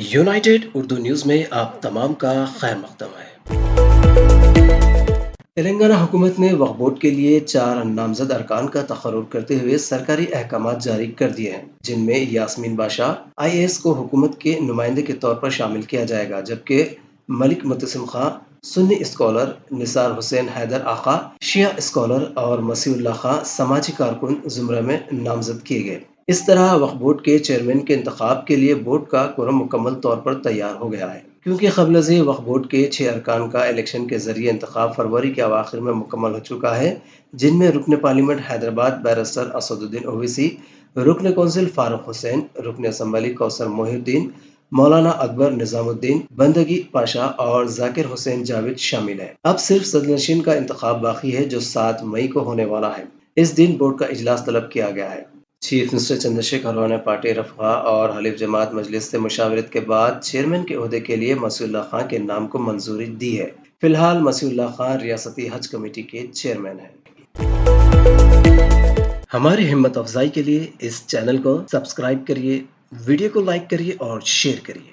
United Urdu news में आप तमाम का खैर मकदम है। तेलंगाना हुकूमत ने वक्फ बोर्ड के लिए 4 नामजद अरकान का तकर्रुर करते हुए सरकारी अहकाम जारी कर दिए हैं, जिनमें यास्मीन बाशाह IAS को हुकूमत के नुमाइंदे के तौर पर शामिल किया जाएगा, जबकि मलिक मुतसिम खां सुन्नी स्कॉलर, निसार हुसैन हैदर आका शिया स्कॉलर और मसीउल्लाह खां समाजी कारकुन जुमरे में नामजद किए गए। इस तरह वक्फ बोर्ड के चेयरमैन के इंतखाब के लिए बोर्ड का कोरम मुकम्मल तौर पर तैयार हो गया है, क्योंकि कबल से वक्फ बोर्ड के 6 अरकान का इलेक्शन के जरिए इंतखाब फरवरी के अवाखिर में मुकम्मल हो चुका है, जिनमें रुकन पार्लियामेंट हैदराबाद बैरिस्टर असदुद्दीन ओवैसी, रुकन कौंसिल फारूक हुसैन, रुकन असम्बली कौसर मोहिउद्दीन, मौलाना अकबर निजामुद्दीन, बंदगी पाशा और जाकिर हुसैन जावेद शामिल है। अब सिर्फ सदनशीन का इंतखाब बाकी है, जो 7 मई को होने वाला है। इस दिन बोर्ड का इजलास तलब किया गया है। चीफ मिनिस्टर चंद्रशेखर ने पार्टी रफ़ा और हलीफ जमात मजलिस से मुशावरत के बाद चेयरमैन के ओहदे के लिए मसीउल्लाह खां के नाम को मंजूरी दी है। फिलहाल मसीउल्लाह खां रियासती हज कमेटी के चेयरमैन हैं। हमारी हिम्मत अफजाई के लिए इस चैनल को सब्सक्राइब करिए, वीडियो को लाइक करिए और शेयर करिए।